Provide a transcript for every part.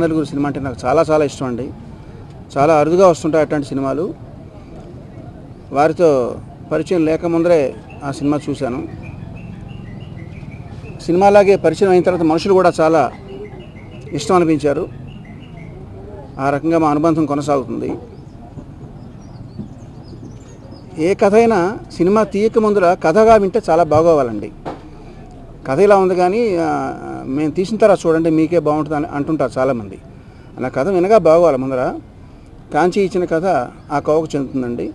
నలుగురు సినిమా అంటే నాకు చాలా చాలా ఇష్టం అండి. చాలా అరుదుగా వస్తుంటాయి అట్లాంటి సినిమాలు. వారితో పరిచయం లేకముందరే ఆ సినిమా చూశాను. సినిమాలాగే పరిచయం అయిన తర్వాత మనుషులు కూడా చాలా ఇష్టం అనిపించారు. ఆ రకంగా మా అనుబంధం కొనసాగుతుంది. ఏ కథ అయినా సినిమా తీయక ముందర కథగా వింటే చాలా బాగోవాలండి. కథ ఇలా ఉంది కానీ మేము తీసిన తర్వాత చూడండి మీకే బాగుంటుంది అని అంటుంటారు చాలామంది. అలా కథ వినగా బాగోవాలి ముందర. కాంచి ఇచ్చిన కథ ఆ కోవకు చెందుతుందండి.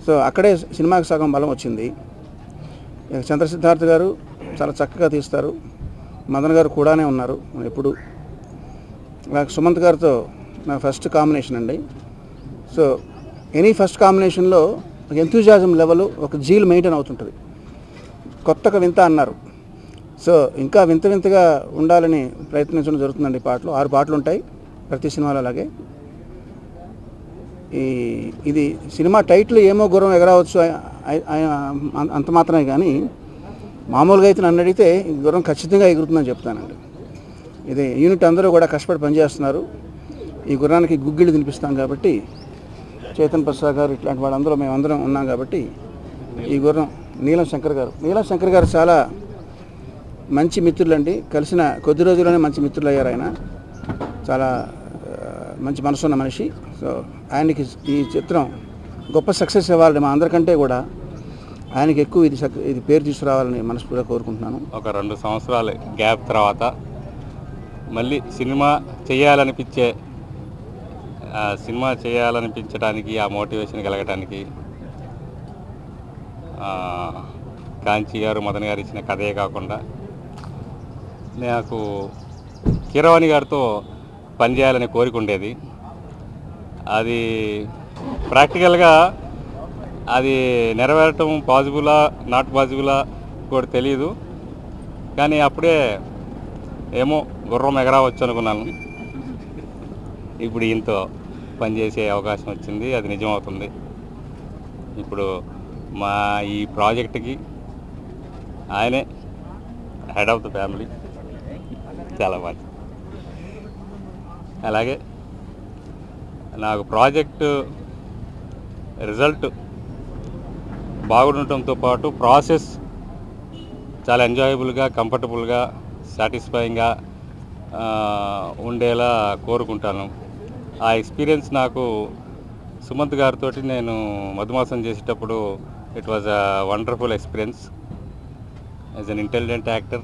సో అక్కడే సినిమాకి సగం బలం వచ్చింది. చంద్రసిద్ధార్థ్ గారు చాలా చక్కగా తీస్తారు. మదన్ గారు కూడానే ఉన్నారు ఎప్పుడు. సుమంత్ గారితో నా ఫస్ట్ కాంబినేషన్ అండి. సో ఎనీ ఫస్ట్ కాంబినేషన్లో ఒక ఎంతూజియాజం లెవెల్, ఒక జీల్ మెయింటైన్ అవుతుంటుంది. కొత్తగా వింత అన్నారు. సో ఇంకా వింత వింతగా ఉండాలని ప్రయత్నించడం జరుగుతుందండి. పాటలు 6 పాటలు ఉంటాయి ప్రతి సినిమాలో. అలాగే ఇది సినిమా టైటిల్ ఏమో గుర్రం ఎగరవచ్చు అంత మాత్రమే కానీ మామూలుగా అయితే నన్ను అడిగితే గుర్రం ఖచ్చితంగా ఎగురుతుందని చెప్తానండి. ఇది యూనిట్ అందరూ కూడా కష్టపడి పనిచేస్తున్నారు. ఈ గుర్రానికి గుగ్గిళ్ళు తినిపిస్తాం కాబట్టి చేతన్ ప్రసాద్ గారు ఇట్లాంటి వాళ్ళందరూ మేమందరం ఉన్నాం కాబట్టి ఈ గుర్రం నీలం శంకర్ గారు చాలా మంచి మిత్రులండి. కలిసిన కొద్ది రోజుల్లోనే మంచి మిత్రులు అయ్యారు. ఆయన చాలా మంచి మనసున్న మనిషి. సో ఆయనకి ఈ చిత్రం గొప్ప సక్సెస్ ఇవ్వాలని మా అందరికంటే కూడా ఆయనకి ఎక్కువ ఇది పేరు తీసుకురావాలని మనస్ఫూర్తిగా కోరుకుంటున్నాను. ఒక 2 సంవత్సరాల గ్యాప్ తర్వాత మళ్ళీ సినిమా చేయాలనిపించడానికి ఆ మోటివేషన్ కలగడానికి కాంచి గారు, మదన్ గారు ఇచ్చిన కథే కాకుండా నాకు కీరవాణి గారితో పనిచేయాలనే కోరిక ఉండేది. అది ప్రాక్టికల్గా అది నెరవేరటం పాసిబులా నాట్ పాసిబులా కూడా తెలియదు. కానీ అప్పుడే ఏమో గుర్రం ఎగరవచ్చు అనుకున్నాను. ఇప్పుడు ఈయనతో పనిచేసే అవకాశం వచ్చింది. అది నిజమవుతుంది. ఇప్పుడు మా ఈ ప్రాజెక్ట్కి ఆయనే హెడ్ ఆఫ్ ద ఫ్యామిలీ. చాలా బాగా. అలాగే నాకు ప్రాజెక్టు రిజల్ట్ బాగుండటంతో పాటు ప్రాసెస్ చాలా ఎంజాయబుల్గా, కంఫర్టబుల్గా, సాటిస్ఫైయింగ్గా ఉండేలా కోరుకుంటాను. ఆ ఎక్స్పీరియన్స్ నాకు సుమంత్ గారితో నేను మధుమాసం చేసేటప్పుడు it was a wonderful experience. As an intelligent actor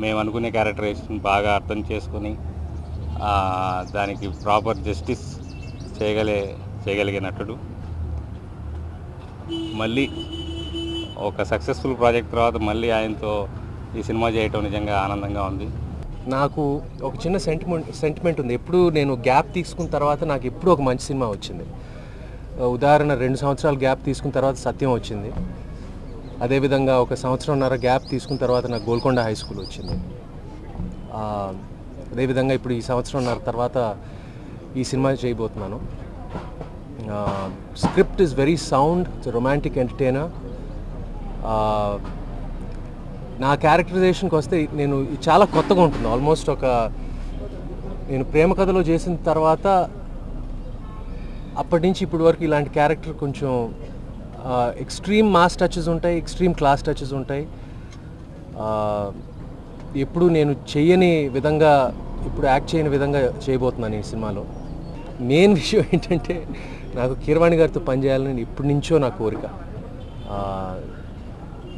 మేము అనుకునే క్యారెక్టరైజేషన్ బాగా అర్థం చేసుకొని దానికి ప్రాపర్ జస్టిస్ చేయగలిగే నటుడు. మళ్ళీ ఒక సక్సెస్ఫుల్ ప్రాజెక్ట్ తర్వాత మళ్ళీ ఆయనతో ఈ సినిమా చేయటం నిజంగా ఆనందంగా ఉంది. నాకు ఒక చిన్న సెంటిమెంట్ ఉంది. ఎప్పుడు నేను గ్యాప్ తీసుకున్న తర్వాత నాకు ఎప్పుడు ఒక మంచి సినిమా వచ్చింది. ఉదాహరణ 2 సంవత్సరాలు గ్యాప్ తీసుకున్న తర్వాత సత్యం వచ్చింది. అదేవిధంగా ఒక 1.5 సంవత్సరం గ్యాప్ తీసుకున్న తర్వాత నాకు గోల్కొండ హై స్కూల్ వచ్చింది. అదేవిధంగా ఇప్పుడు ఈ 1.5 సంవత్సరం తర్వాత ఈ సినిమా చేయబోతున్నాను. Script is very sound, it's romantic entertainer. నా క్యారెక్టరైజేషన్కి వస్తే నేను చాలా కొత్తగా ఉంటుంది. ఆల్మోస్ట్ నేను ప్రేమ కథలో చేసిన తర్వాత అప్పటి నుంచి ఇప్పటి వరకు ఇలాంటి క్యారెక్టర్ కొంచెం ఎక్స్ట్రీమ్ మాస్ టచెస్ ఉంటాయి, ఎక్స్ట్రీమ్ క్లాస్ టచెస్ ఉంటాయి. ఎప్పుడు నేను చెయ్యని విధంగా, ఇప్పుడు యాక్ట్ చేయని విధంగా చేయబోతున్నాను ఈ సినిమాలో. మెయిన్ విషయం ఏంటంటే నాకు కీరవాణి గారితో పనిచేయాలని ఇప్పటి నుంచో నా కోరిక.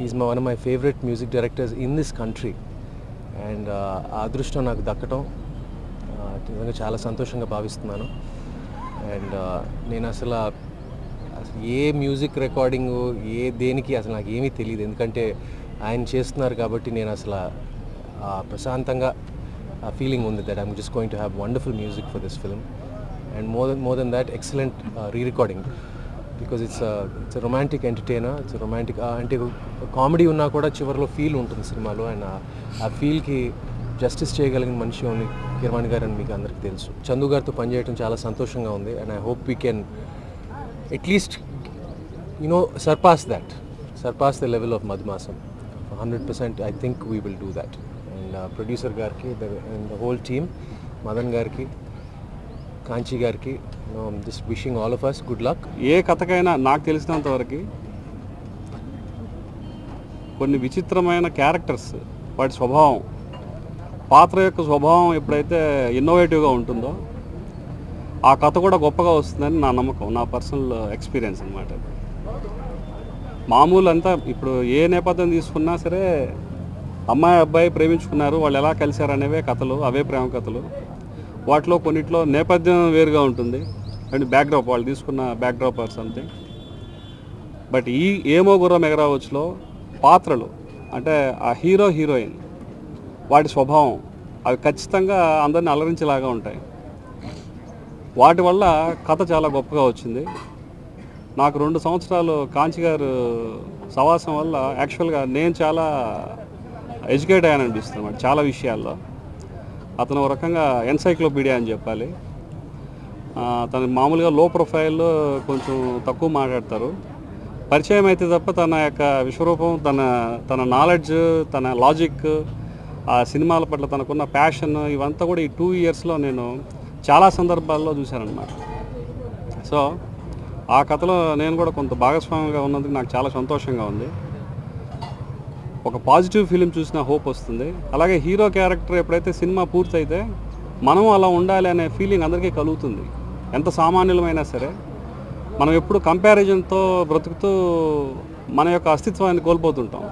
Is one of my favourite music directors in this country. And ఆ అదృష్టం నాకు దక్కటం నిజంగా చాలా సంతోషంగా భావిస్తున్నాను. అండ్ నేను అసలు ఏ మ్యూజిక్ రికార్డింగు దేనికి అసలు నాకు ఏమీ తెలియదు. ఎందుకంటే ఆయన చేస్తున్నారు కాబట్టి నేను అసలు ప్రశాంతంగా ఆ ఫీలింగ్ ఉంది that I'm just going to have wonderful music for this film. And more than that excellent rerecording, because it's romantic entertainer. It's romantic అంటే కామెడీ ఉన్నా కూడా చివరిలో ఫీల్ ఉంటుంది సినిమాలో. అండ్ ఆ ఫీల్కి జస్టిస్ చేయగలిగిన మనిషి ఓన్లీ కీరవాణి గారు అని మీకు అందరికీ తెలుసు. చందు గారితో పనిచేయడం చాలా సంతోషంగా ఉంది. And I hope we can at least surpass the level of Madhumasam. 100% I think we will do that. And producer గారికి and the whole team, Madan గారికి, కాంచి గారికి, this wishing all of us good luck. ఏ కథకైనా నాకు తెలిసినంతవరకు కొన్ని విచిత్రమైన క్యారెక్టర్స్, వాటి స్వభావం, పాత్ర యొక్క స్వభావం ఎప్పుడైతే ఇన్నోవేటివ్గా ఉంటుందో ఆ కథ కూడా గొప్పగా వస్తుందని నా నమ్మకం, నా పర్సనల్ ఎక్స్పీరియన్స్ అనమాట. మామూలు అంతా ఇప్పుడు ఏ నేపథ్యం తీసుకున్నా సరే, అమ్మాయి అబ్బాయి ప్రేమించుకున్నారు, వాళ్ళు ఎలా కలిశారు అనేవే కథలు, అవే ప్రేమ కథలు. వాటిలో కొన్నిట్లో నేపథ్యం వేరుగా ఉంటుంది అండ్ బ్యాక్డ్రాప్, వాళ్ళు తీసుకున్న బ్యాక్డ్రాప్ ఆర్ సంథింగ్. బట్ ఈ ఏమో గుర్రం ఎగరావచ్చులో పాత్రలు అంటే ఆ హీరో హీరోయిన్ వాటి స్వభావం అవి ఖచ్చితంగా అందరిని అలరించేలాగా ఉంటాయి. వాటి వల్ల కథ చాలా గొప్పగా వచ్చింది. నాకు 2 సంవత్సరాలు కాంచి గారు సవాసం వల్ల యాక్చువల్గా నేను చాలా ఎడ్యుకేట్ అయ్యాను అనిపిస్తుంది అన్నమాట చాలా విషయాల్లో. అతను ఒక రకంగా ఎన్సైక్లోపీడియా అని చెప్పాలి. తను మామూలుగా లో ప్రొఫైల్లో కొంచెం తక్కువ మాట్లాడతారు. పరిచయం అయితే తప్ప తన యొక్క విశ్వరూపం, తన నాలెడ్జ్, తన లాజిక్, ఆ సినిమాల పట్ల తనకున్న ప్యాషన్ ఇవంతా కూడా ఈ 2 ఇయర్స్లో నేను చాలా సందర్భాల్లో చూశానన్నమాట. సో ఆ కథలో నేను కూడా కొంత భాగస్వామిగా ఉన్నందుకు నాకు చాలా సంతోషంగా ఉంది. ఒక పాజిటివ్ ఫిలిం చూసిన హోప్ వస్తుంది. అలాగే హీరో క్యారెక్టర్ ఎప్పుడైతే సినిమా పూర్తయితే మనం అలా ఉండాలి అనే ఫీలింగ్ అందరికీ కలుగుతుంది. ఎంత సామాన్యులమైనా సరే మనం ఎప్పుడు కంపారిజన్తో బ్రతుకుతూ మన యొక్క అస్తిత్వాన్ని కోల్పోతుంటాం.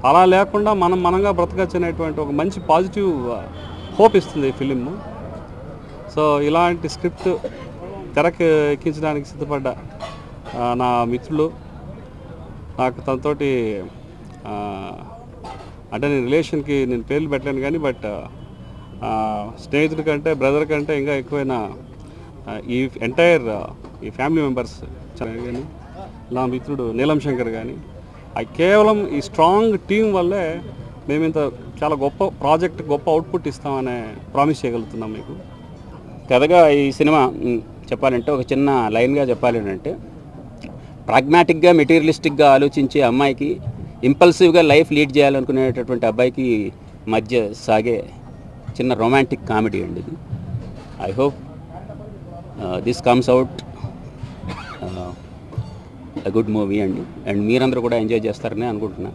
అలా లేకుండా మనంగా బ్రతకచ్చు అనేటువంటి ఒక మంచి పాజిటివ్ హోప్ ఇస్తుంది ఈ ఫిలిం. సో ఇలాంటి స్క్రిప్ట్ తెరకి ఎక్కించడానికి సిద్ధపడ్డ నా మిత్రులు, నాకు తనతోటి అంటే నేను రిలేషన్కి నేను పేర్లు పెట్టలేను కానీ బట్ స్నేహితుడి కంటే బ్రదర్ కంటే ఇంకా ఎక్కువైన ఈ ఎంటైర్ ఈ ఫ్యామిలీ మెంబర్స్ కానీ నా మిత్రుడు నీలం శంకర్ కానీ కేవలం ఈ స్ట్రాంగ్ టీం వల్లే మేము ఇంత చాలా గొప్ప ప్రాజెక్ట్, గొప్ప అవుట్పుట్ ఇస్తామనే ప్రామిస్ చేయగలుగుతున్నాం మీకు. కథగా ఈ సినిమా చెప్పాలంటే ఒక చిన్న లైన్గా చెప్పాలి అంటే, ప్రాగ్మాటిక్గా మెటీరియలిస్టిక్గా ఆలోచించే అమ్మాయికి, ఇంపల్సివ్గా లైఫ్ లీడ్ చేయాలనుకునేటటువంటి అబ్బాయికి మధ్య సాగే చిన్న రొమాంటిక్ కామెడీ అండి ఇది. I hope this comes out a good movie and మీరందరూ కూడా ఎంజాయ్ చేస్తారని అనుకుంటున్నా.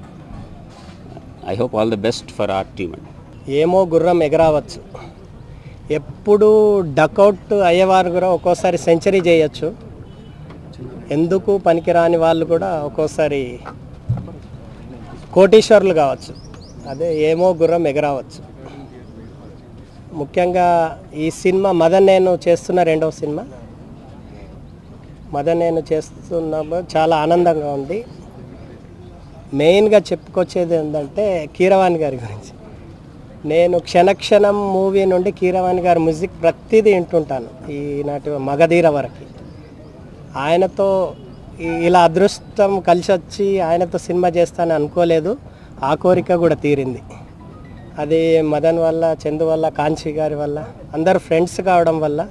I hope all the best for our team అండి. ఏమో గుర్రం ఎగరావచ్చు, ఎప్పుడు డకౌట్ అయ్యేవారు కూడా ఒక్కోసారి సెంచరీ చేయొచ్చు, ఎందుకు పనికిరాని వాళ్ళు కూడా ఒక్కోసారి కోటీశ్వరులు కావచ్చు. అదే ఏమో గుర్రం ఎగరావచ్చు. ముఖ్యంగా ఈ సినిమా మదన్ నేను చేస్తున్న 2వ సినిమా. మదన్ నేను చేస్తున్నప్పుడు చాలా ఆనందంగా ఉంది. మెయిన్గా చెప్పుకొచ్చేది ఏంటంటే కీరవాణి గారి గురించి. నేను క్షణక్షణం మూవీ నుండి కీరవాణి గారి మ్యూజిక్ ప్రతిదీ వింటుంటాను, ఈనాటి మగధీర వరకు. ఆయనతో ఇలా అదృష్టం కలిసి వచ్చి ఆయనతో సినిమా చేస్తానని అనుకోలేదు. ఆ కోరిక కూడా తీరింది. అది మదన్ వల్ల, చందు వల్ల, కాంచి గారి వల్ల, అందరు ఫ్రెండ్స్ కావడం వల్ల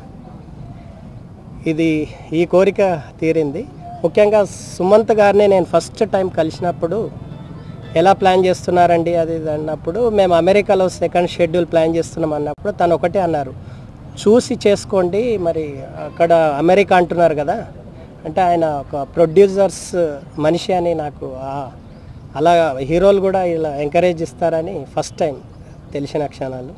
ఈ కోరిక తీరింది. ముఖ్యంగా సుమంత్ గారిని నేను ఫస్ట్ టైం కలిసినప్పుడు ఎలా ప్లాన్ చేస్తున్నారండి అది అన్నప్పుడు, మేము అమెరికాలో 2nd షెడ్యూల్ ప్లాన్ చేస్తున్నాం అన్నప్పుడు తను ఒకటే అన్నారు, చూసి చేసుకోండి, మరి అక్కడ అమెరికా అంటున్నారు కదా అంటే ఆయన ఒక ప్రొడ్యూసర్స్ మనిషి అని నాకు అలా హీరోలు కూడా ఇలా ఎంకరేజ్ ఇస్తారని ఫస్ట్ టైం తెలిసిన క్షణాలు.